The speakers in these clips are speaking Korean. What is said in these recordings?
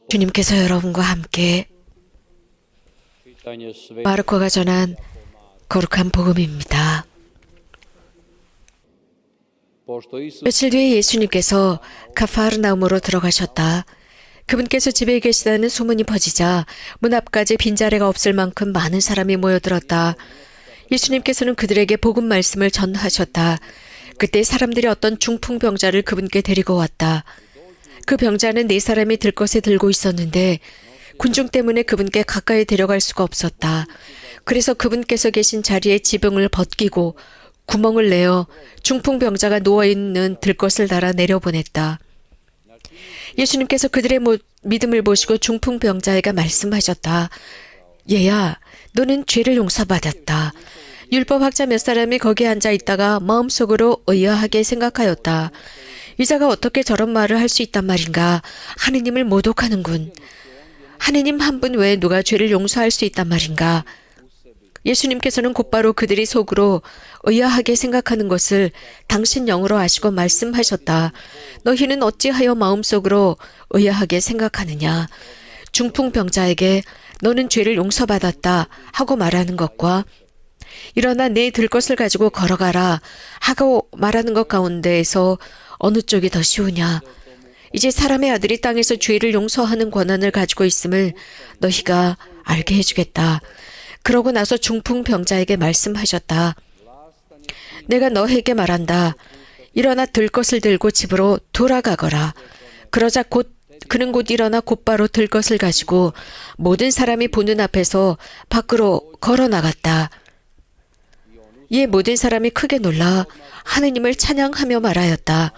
주님께서 여러분과 함께 마르코가 전한 거룩한 복음입니다. 며칠 뒤에 예수님께서 가파르나움으로 들어가셨다. 그분께서 집에 계시다는 소문이 퍼지자 문 앞까지 빈자리가 없을 만큼 많은 사람이 모여들었다. 예수님께서는 그들에게 복음 말씀을 전하셨다. 그때 사람들이 어떤 중풍병자를 그분께 데리고 왔다. 그 병자는 4사람이 들것에 들고 있었는데 군중 때문에 그분께 가까이 데려갈 수가 없었다. 그래서 그분께서 계신 자리에 지붕을 벗기고 구멍을 내어 중풍병자가 누워있는 들것을 달아 내려보냈다. 예수님께서 그들의 믿음을 보시고 중풍병자에게 말씀하셨다. 얘야, 너는 죄를 용서받았다. 율법학자 몇 사람이 거기에 앉아 있다가 마음속으로 의아하게 생각하였다. 이 자가 어떻게 저런 말을 할 수 있단 말인가? 하느님을 모독하는군. 하느님 한 분 외에 누가 죄를 용서할 수 있단 말인가? 예수님께서는 곧바로 그들이 속으로 의아하게 생각하는 것을 당신 영으로 아시고 말씀하셨다. 너희는 어찌하여 마음속으로 의아하게 생각하느냐? 중풍병자에게 너는 죄를 용서받았다 하고 말하는 것과 일어나 내 들 것을 가지고 걸어가라 하고 말하는 것 가운데에서 어느 쪽이 더 쉬우냐? 이제 사람의 아들이 땅에서 죄를 용서하는 권한을 가지고 있음을 너희가 알게 해주겠다. 그러고 나서 중풍병자에게 말씀하셨다. 내가 너에게 말한다. 일어나 들 것을 들고 집으로 돌아가거라. 그러자 그는 곧 일어나 곧바로 들 것을 가지고 모든 사람이 보는 앞에서 밖으로 걸어 나갔다. 이에 모든 사람이 크게 놀라 하느님을 찬양하며 말하였다.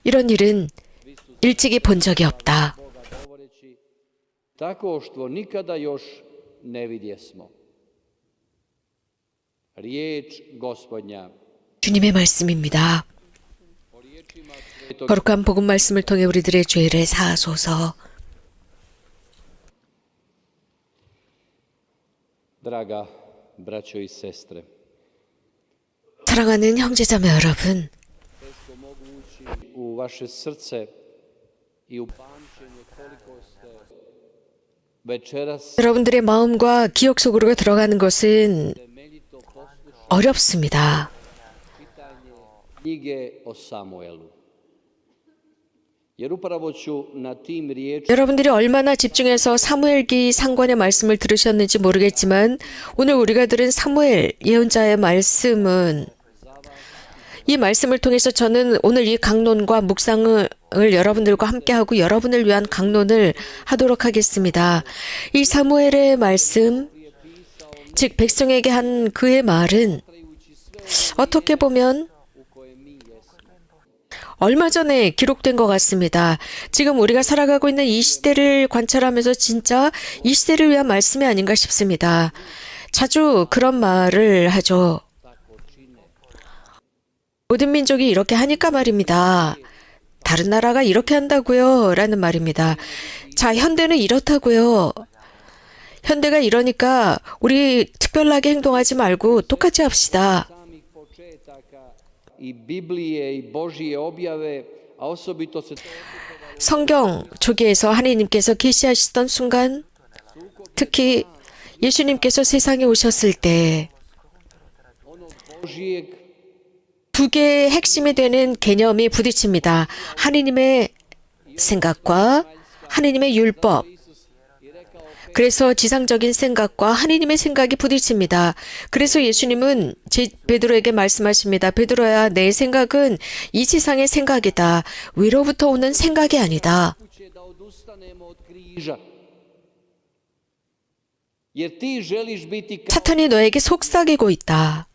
이런 일은 일찍이 본 적이 없다. 주님의 말씀입니다. 거룩한 복음 말씀을 통해 우리들의 죄를 사하소서. 사랑하는 형제자매 여러분, 여러분들의 마음과 기억 속으로 들어가는 것은 어렵습니다. 여러분들이 얼마나 집중해서 사무엘기 상관의 말씀을 들으셨는지 모르겠지만 오늘 우리가 들은 사무엘 예언자의 말씀은 이 말씀을 통해서 저는 오늘 이 강론과 묵상을 여러분들과 함께하고 여러분을 위한 강론을 하도록 하겠습니다. 이 사무엘의 말씀, 즉 백성에게 한 그의 말은 어떻게 보면 얼마 전에 기록된 것 같습니다. 지금 우리가 살아가고 있는 이 시대를 관찰하면서 진짜 이 시대를 위한 말씀이 아닌가 싶습니다. 자주 그런 말을 하죠. 모든 민족이 이렇게 하니까 말입니다. 다른 나라가 이렇게 한다고요? 라는 말입니다. 자, 현대는 이렇다고요. 현대가 이러니까 우리 특별하게 행동하지 말고 똑같이 합시다. 성경 초기에서 하나님께서 계시하시던 순간, 특히 예수님께서 세상에 오셨을 때 두 개의 핵심이 되는 개념이 부딪힙니다. 하느님의 생각과 하느님의 율법. 그래서 지상적인 생각과 하느님의 생각이 부딪힙니다. 그래서 예수님은 베드로에게 말씀하십니다. 베드로야, 내 생각은 이 세상의 생각이다. 위로부터 오는 생각이 아니다. 사탄이 너에게 속삭이고 있다.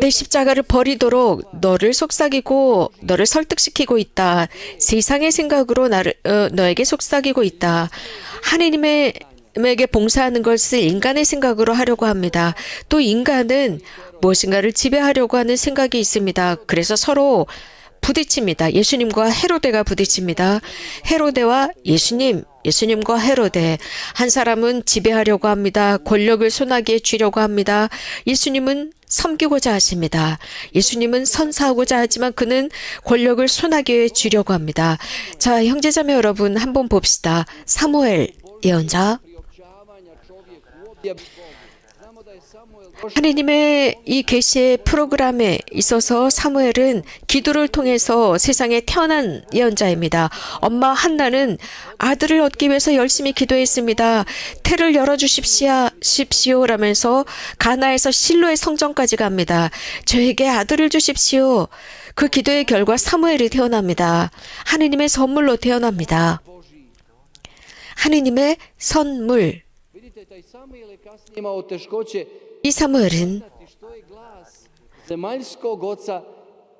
내 십자가를 버리도록 너를 속삭이고 너를 설득시키고 있다. 세상의 생각으로 너에게 속삭이고 있다. 하느님에게 봉사하는 것을 인간의 생각으로 하려고 합니다. 또 인간은 무엇인가를 지배하려고 하는 생각이 있습니다. 그래서 서로 부딪힙니다. 예수님과 헤로데가 부딪힙니다. 헤로데와 예수님, 예수님과 헤로데. 한 사람은 지배하려고 합니다. 권력을 손아귀에 쥐려고 합니다. 예수님은 섬기고자 하십니다. 예수님은 선사하고자 하지만 그는 권력을 손아귀에 쥐려고 합니다. 자, 형제자매 여러분 한번 봅시다. 사무엘 예언자. 하느님의 이 계시의 프로그램에 있어서 사무엘은 기도를 통해서 세상에 태어난 예언자입니다. 엄마 한나는 아들을 얻기 위해서 열심히 기도했습니다. 태를 열어주십시오 라면서 가나에서 실로의 성전까지 갑니다. 저에게 아들을 주십시오. 그 기도의 결과 사무엘이 태어납니다. 하느님의 선물로 태어납니다. 하느님의 선물. 이 사무엘은 zemaljskog oca,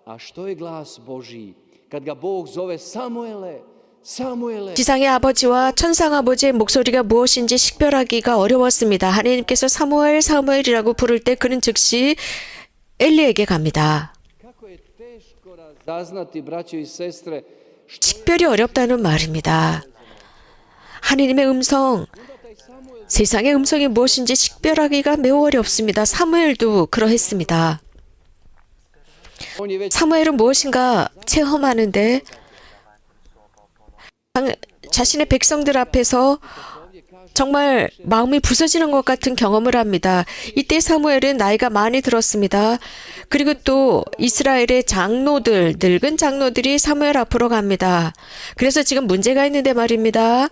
a što je glas Božji? Kad ga Bog zove Samuele, Samuele. 지상의 아버지와 천상 아버지의 목소리가 무엇인지 식별하기가 어려웠습니다. 하나님께서 사무엘 사무엘이라고 부를 때 그는 즉시 엘리에게 갑니다. Kako je teško razaznati, braćo i sestre, 식별이 어렵다는 말입니다. 하나님의 음성, 세상의 음성이 무엇인지 식별하기가 매우 어렵습니다. 사무엘도 그러했습니다. 사무엘은 무엇인가 체험하는데 자신의 백성들 앞에서 정말 마음이 부서지는 것 같은 경험을 합니다. 이때 사무엘은 나이가 많이 들었습니다. 그리고 또 이스라엘의 장로들, 늙은 장로들이 사무엘 앞으로 갑니다. 그래서 지금 문제가 있는데 말입니다.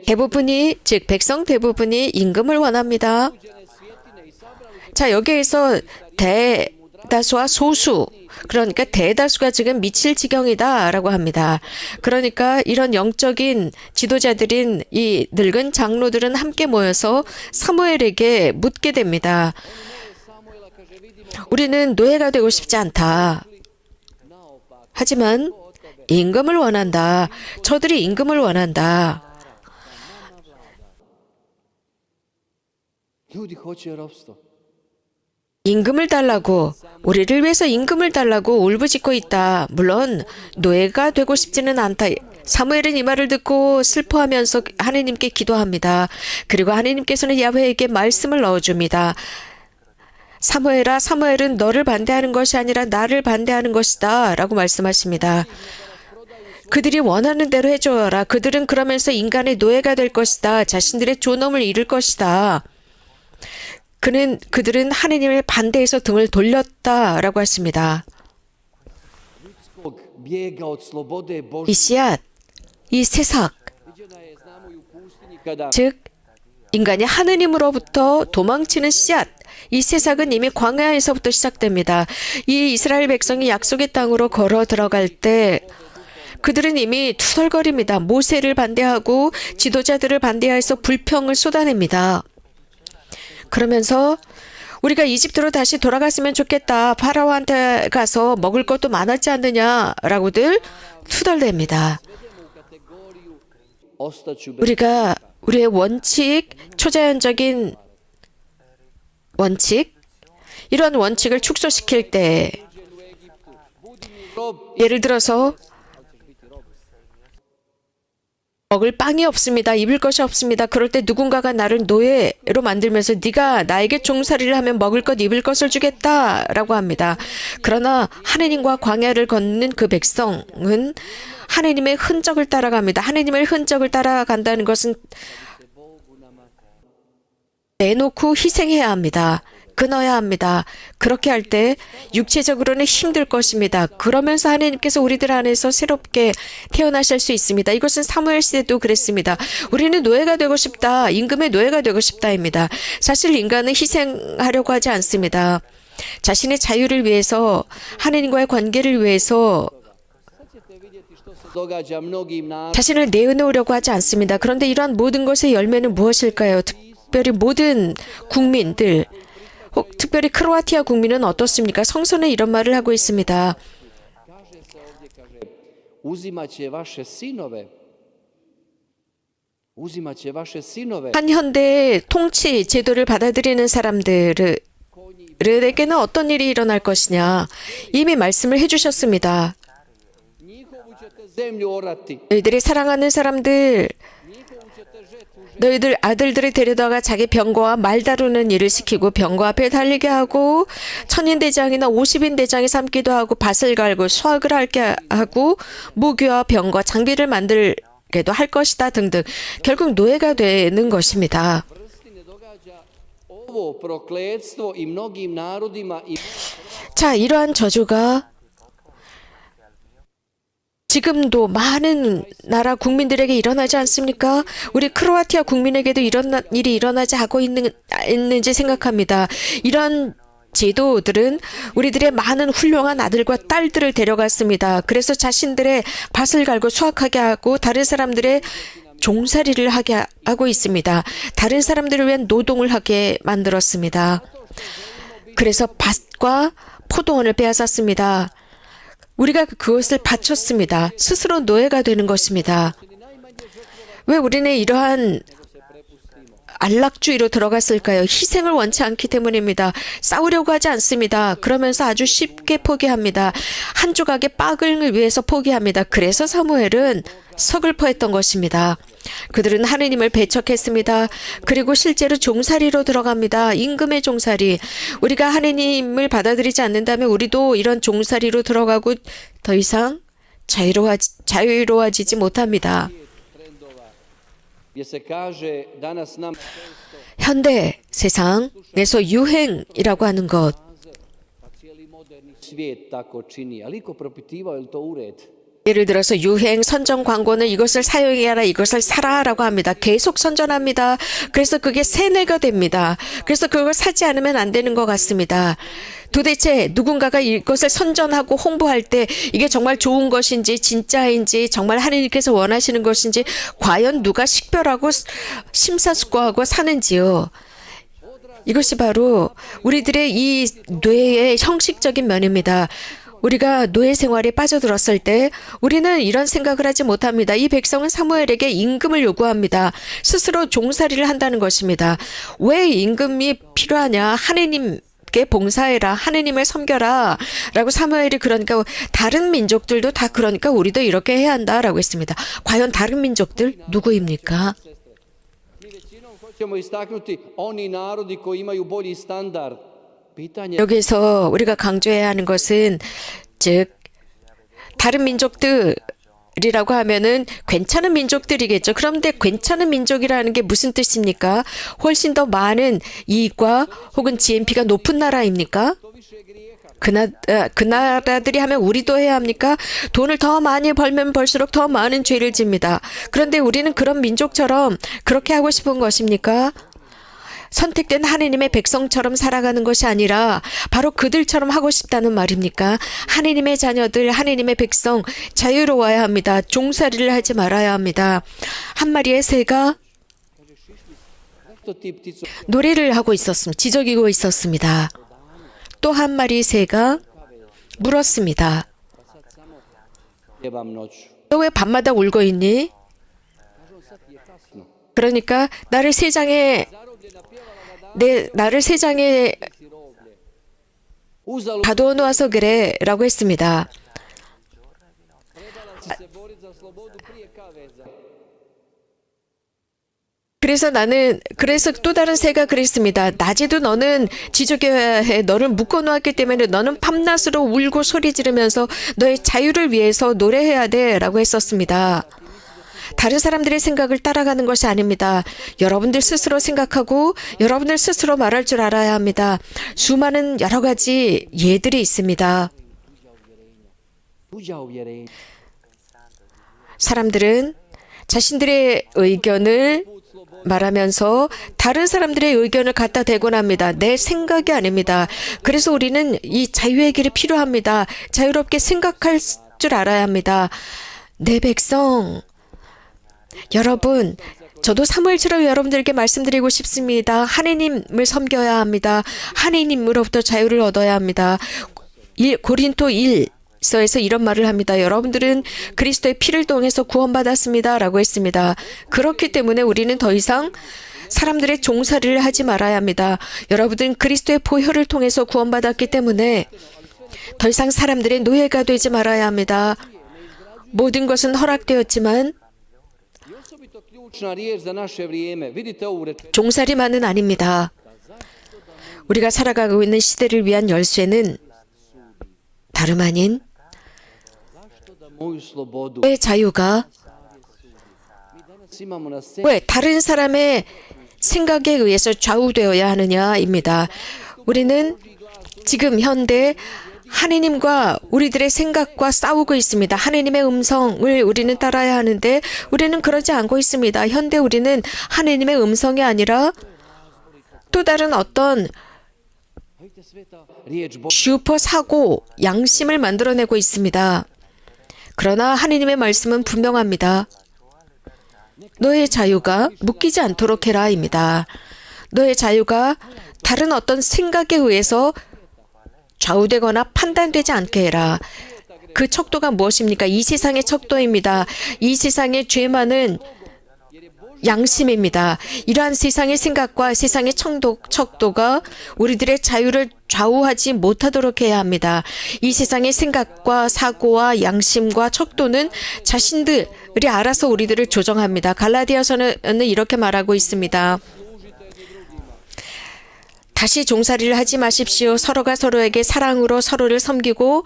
대부분이, 즉 백성 대부분이 임금을 원합니다. 자, 여기에서 대다수와 소수, 그러니까 대다수가 지금 미칠 지경이다라고 합니다. 그러니까 이런 영적인 지도자들인 이 늙은 장로들은 함께 모여서 사무엘에게 묻게 됩니다. 우리는 노예가 되고 싶지 않다. 하지만 임금을 원한다. 저들이 임금을 원한다. ljudi hoće ropstvo. 임금을 달라고, 우리를 위해서 임금을 달라고 울부짖고 있다. 물론 노예가 되고 싶지는 않다. 사무엘은 이 말을 듣고 슬퍼하면서 하느님께 기도합니다. 그리고 하느님께서는 야훼에게 말씀을 넣어줍니다. 사무엘아, 사무엘은 너를 반대하는 것이 아니라 나를 반대하는 것이다 라고 말씀하십니다. 그들이 원하는 대로 해줘라. 그들은 그러면서 인간의 노예가 될 것이다. 자신들의 존엄을 잃을 것이다. 그들은 하느님을 반대해서 등을 돌렸다라고 했습니다. Bijega od slobode Božje. 이 씨앗, 이 새싹, Viđena je, znamo i u pustinji kada 즉 인간이 하느님으로부터 도망치는 씨앗, 이 새싹은 이미 광야에서부터 시작됩니다. 이 이스라엘 백성이 약속의 땅으로 걸어 들어갈 때 그들은 이미 투덜거립니다. 모세를 반대하고 지도자들을 반대해서 불평을 쏟아냅니다. 그러면서 우리가 이집트로 다시 돌아갔으면 좋겠다. 파라오한테 가서 먹을 것도 많았지 않느냐라고들 투덜댑니다. ostaću bez 우리가 우리의 원칙, 초자연적인 원칙, 이런 원칙을 축소시킬 때 rob. 예를 들어서 먹을 빵이 없습니다. 입을 것이 없습니다. 그럴 때 누군가가 나를 노예로 만들면서 네가 나에게 종살이를 하면 먹을 것, 입을 것을 주겠다라고 합니다. 그러나 하느님과 광야를 걷는 그 백성은 하느님의 흔적을 따라갑니다. 하느님의 흔적을 따라간다는 것은 내놓고 희생해야 합니다. 끊어야 합니다. 그렇게 할 때 육체적으로는 힘들 것입니다. 그러면서 하나님께서 우리들 안에서 새롭게 태어나실 수 있습니다. 이것은 사무엘 시대도 그랬습니다. 우리는 노예가 되고 싶다. 임금의 노예가 되고 싶다입니다. 사실 인간은 희생하려고 하지 않습니다. 자신의 자유를 위해서, 하나님과의 관계를 위해서 Događa mnogim narodima. 자신을 내어놓으려고 하지 않습니다. 그런데 이러한 모든 것의 열매는 무엇일까요? 특별히 모든 국민들, 특별히 크로아티아 국민은 어떻습니까? 성서는 이런 말을 하고 있습니다. Kaže se ovdje, kaže, uzimat će vaše sinove. Uzimat će vaše sinove. 한 현대의 통치 제도를 받아들이는 사람들에게는 어떤 일이 일어날 것이냐. 이미 말씀을 해주셨습니다. Njihovu ćete zemlju orati. 너희들이 사랑하는 사람들, Njihovu ćete žetvu 너희들 아들들을 데려다가 자기 병거와 말 다루는 일을 시키고 병거 앞에 달리게 하고 천인 대장이나 50인 대장이 삼기도 하고 밭을 갈고 수확을 하게 하고 무기와 병거 장비를 만들게도 할 것이다 등등. 결국 노예가 되는 것입니다. vrsti ne događa ovo prokletstvo i mnogim narodima i 자, 이러한 저주가 지금도 많은 나라 국민들에게 일어나지 않습니까? 우리 크로아티아 국민에게도 이런 일이 일어나지 하고 있는지 생각합니다. 이런 제도들은 우리들의 많은 훌륭한 아들과 딸들을 데려갔습니다. 그래서 자신들의 밭을 갈고 수확하게 하고 다른 사람들의 종살이를 하게 하고 있습니다. 다른 사람들을 위한 노동을 하게 만들었습니다. 그래서 밭과 포도원을 빼앗았습니다. 우리가 그것을 바쳤습니다. 스스로 노예가 되는 것입니다. 왜 우리는 이러한 안락주의로 들어갔을까요? 희생을 원치 않기 때문입니다. 싸우려고 하지 않습니다. 그러면서 아주 쉽게 포기합니다. 한 조각의 빠글을 위해서 포기합니다. 그래서 사무엘은 서글퍼했던 것입니다. 그들은 하느님을 배척했습니다. 그리고 실제로 종살이로 들어갑니다. 임금의 종살이. 우리가 하느님을 받아들이지 않는다면 우리도 이런 종살이로 들어가고 더 이상 자유로워지지 못합니다. gdje se kaže danas nam 현대 세상에서 유행이라고 하는 것, pa cijeli moderni svijet tako čini, ali iko propitivao je li to u red? 예를 들어서 유행 선전 광고는 이것을 사용해라, 이것을 사라라고 합니다. 계속 선전합니다. 그래서 그게 세뇌가 됩니다. 그래서 그걸 사지 않으면 안 되는 것 같습니다. 도대체 누군가가 이것을 선전하고 홍보할 때 이게 정말 좋은 것인지 진짜인지 정말 하나님께서 원하시는 것인지 과연 누가 식별하고 심사숙고하고 사는지요. 이것이 바로 우리들의 이 뇌의 형식적인 면입니다. 우리가 노예 생활에 빠져들었을 때 우리는 이런 생각을 하지 못합니다. 이 백성은 사무엘에게 임금을 요구합니다. 스스로 종살이를 한다는 것입니다. 왜 임금이 필요하냐? 하느님께 봉사해라. 하느님을 섬겨라. 라고 사무엘이 그러니까 다른 민족들도 다 그러니까 우리도 이렇게 해야 한다라고 했습니다. 과연 다른 민족들 누구입니까? Mi većinom hoćemo istaknuti oni narodi koji imaju bolji standard. Pitanje 여기서 우리가 강조해야 하는 것은 즉 다른 민족들이라고 하면은 괜찮은 민족들이겠죠. 그런데 괜찮은 민족이라는 게 무슨 뜻입니까? 훨씬 더 많은 이익과 혹은 GNP가 높은 나라입니까? 그 나라들이 하면 우리도 해야 합니까? 돈을 더 많이 벌면 벌수록 더 많은 죄를 집니다. 그런데 우리는 그런 민족처럼 그렇게 하고 싶은 것입니까? 선택된 하느님의 백성처럼 살아가는 것이 아니라 바로 그들처럼 하고 싶다는 말입니까? 하느님의 자녀들, 하느님의 백성 자유로워야 합니다. 종살이를 하지 말아야 합니다. 한 마리의 새가 zašto ti ptico 노래를 하고 있었습니다. 지저귀고 있었습니다. 또 한 마리 새가 물었습니다. pjevam noću? 너 왜 밤마다 울고 있니? 그러니까 나를 세상에 Uzalud 가둬 놓아서 그래 라고 했습니다. si se borit za slobodu prije kaveza. 그래서 또 다른 새가 그랬습니다. 낮에도 너는 지저귀어야 해. 너를 묶어 놓았기 때문에 너는 밤낮으로 울고 소리 지르면서 너의 자유를 위해서 노래해야 돼 라고 했었습니다. 다른 사람들의 생각을 따라가는 것이 아닙니다. 여러분들 스스로 생각하고 여러분들 스스로 말할 줄 알아야 합니다. 수많은 여러 가지 예들이 있습니다. Tuđa uvjerenja. 사람들은 자신들의 의견을 말하면서 다른 사람들의 의견을 갖다 대곤 합니다. 내 생각이 아닙니다. 그래서 우리는 이 자유의 길이 필요합니다. 자유롭게 생각할 줄 알아야 합니다. 내 백성, 여러분, 저도 사무엘처럼 여러분들에게 말씀드리고 싶습니다. 하느님을 섬겨야 합니다. 하느님으로부터 자유를 얻어야 합니다. 고린도 1서에서 이런 말을 합니다. 여러분들은 그리스도의 피를 통해서 구원받았습니다. 라고 했습니다. 그렇기 때문에 우리는 더 이상 사람들의 종살이를 하지 말아야 합니다. 여러분들은 그리스도의 보혈을 통해서 구원받았기 때문에 더 이상 사람들의 노예가 되지 말아야 합니다. 모든 것은 허락되었지만 Osobito ključna riječ za naše vrijeme. Vidite ovu rečenicu. 종살이만은 아닙니다. 우리가 살아가고 있는 시대를 위한 열쇠는 다름 아닌 Zašto da moju slobodu 내 자유가 mi danas imamo na sceni? 왜 다른 사람의 생각에 의해서 좌우되어야 하느냐입니다. 우리는 지금 현대 하느님과 우리들의 생각과 싸우고 있습니다. 하느님의 음성을 우리는 따라야 하는데 우리는 그러지 않고 있습니다. 현대 우리는 하느님의 음성이 아니라 또 다른 어떤 Vidite sveta riječ Božja. 슈퍼 사고, 양심을 만들어내고 있습니다. 그러나 하느님의 말씀은 분명합니다. 너의 자유가 묶이지 않도록 해라입니다. 너의 자유가 다른 어떤 생각에 의해서 좌우되거나 판단되지 않게 해라. 그 척도가 무엇입니까? 이 세상의 척도입니다. 이 세상의 죄 많은 양심입니다. 이러한 세상의 생각과 세상의 척도가 우리들의 자유를 좌우하지 못하도록 해야 합니다. 이 세상의 생각과 사고와 양심과 척도는 자신들이 알아서 우리들을 조정합니다. 갈라디아서는 이렇게 말하고 있습니다. 다시 종살이를 하지 마십시오. 서로가 서로에게 사랑으로 서로를 섬기고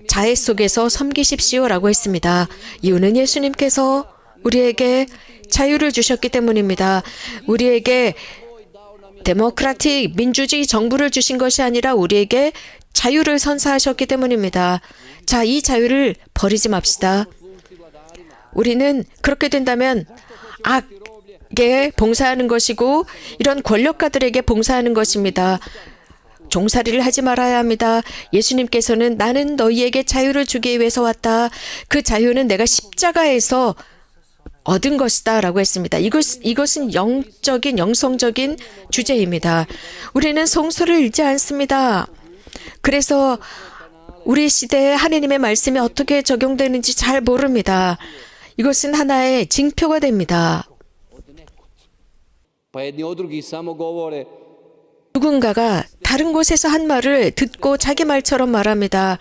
자애 속에서 섬기십시오라고 했습니다. 이유는 예수님께서 우리에게 자유를 주셨기 때문입니다. 우리에게 데모크라틱 민주주의 정부를 주신 것이 아니라 우리에게 자유를 선사하셨기 때문입니다. 자, 이 자유를 버리지 맙시다. 우리는 그렇게 된다면 악에 봉사하는 것이고 이런 권력가들에게 봉사하는 것입니다. 종살이를 하지 말아야 합니다. 예수님께서는 나는 너희에게 자유를 주기 위해서 왔다. 그 자유는 내가 십자가에서 얻은 것이다 라고 했습니다. 이것은 영적인 영성적인 주제입니다. 우리는 성서를 읽지 않습니다. 그래서 우리 시대에 하느님의 말씀이 어떻게 적용되는지 잘 모릅니다. 이것은 하나의 징표가 됩니다. Pa jedni od drugih samo govore 누군가가 다른 곳에서 한 말을 듣고 자기 말처럼 말합니다.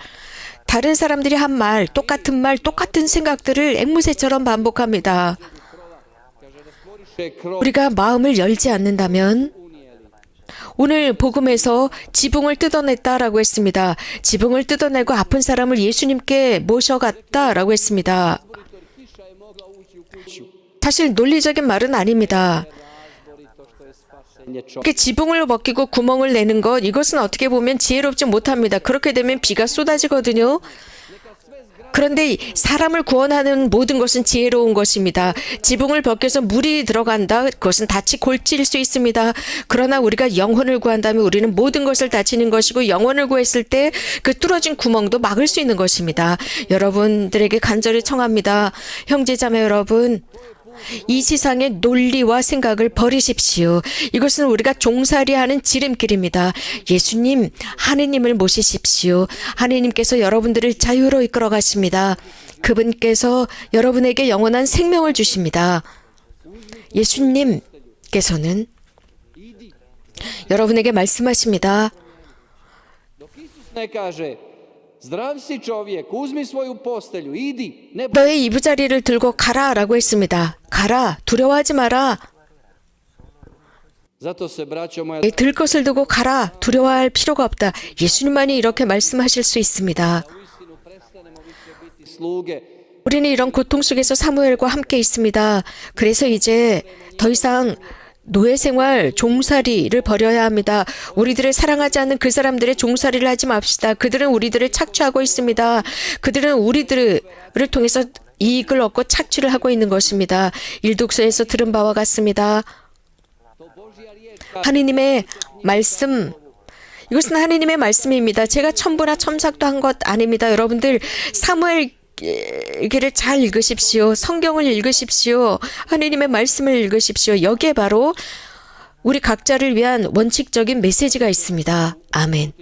다른 사람들이 한 말, 똑같은 생각들을 앵무새처럼 반복합니다. 우리가 마음을 열지 않는다면 오늘 복음에서 지붕을 뜯어냈다라고 했습니다. 지붕을 뜯어내고 아픈 사람을 예수님께 모셔갔다라고 했습니다. 사실 논리적인 말은 아닙니다. 이렇게 지붕을 벗기고 구멍을 내는 것, 이것은 어떻게 보면 지혜롭지 못합니다. 그렇게 되면 비가 쏟아지거든요. 그런데 사람을 구원하는 모든 것은 지혜로운 것입니다. 지붕을 벗겨서 물이 들어간다. 그것은 다치 골치일 수 있습니다. 그러나 우리가 영혼을 구한다면 우리는 모든 것을 다치는 것이고 영혼을 구했을 때 그 뚫어진 구멍도 막을 수 있는 것입니다. 여러분들에게 간절히 청합니다. 형제자매 여러분, 이 세상의 논리와 생각을 버리십시오. 이것은 우리가 종살이하는 지름길입니다. 예수님, 하느님을 모시십시오. 하느님께서 여러분들을 자유로 이끌어 가십니다. 그분께서 여러분에게 영원한 생명을 주십니다. 예수님께서는 여러분에게 말씀하십니다. ne kaže zdrav si čovjek, uzmi svoju postelju, idi. Ne 너의 이부자리를 들고 가라라고 했습니다. 가라, 두려워하지 마라. Zato se braćo moja 들 것을 두고 가라, 두려워할 필요가 없다. 예수님만이 이렇게 말씀하실 수 있습니다. uistinu prestanemo više biti sluge. 우리는 이런 고통 속에서 사무엘과 함께 있습니다. 그래서 이제 더 이상 노예 생활, 종살이를 버려야 합니다. 우리들을 사랑하지 않는 그 사람들의 종살이를 하지 맙시다. 그들은 우리들을 착취하고 있습니다. 그들은 우리들을 통해서 이익을 얻고 착취를 하고 있는 것입니다. 일독서에서 들은 바와 같습니다. 하느님의 말씀, 이것은 하느님의 말씀입니다. 제가 첨부나 첨삭도 한 것 아닙니다. 여러분들 사무엘 기를 잘 읽으십시오. 성경을 읽으십시오. 하느님의 말씀을 읽으십시오. 여기에 바로 우리 각자를 위한 원칙적인 메시지가 있습니다. 아멘.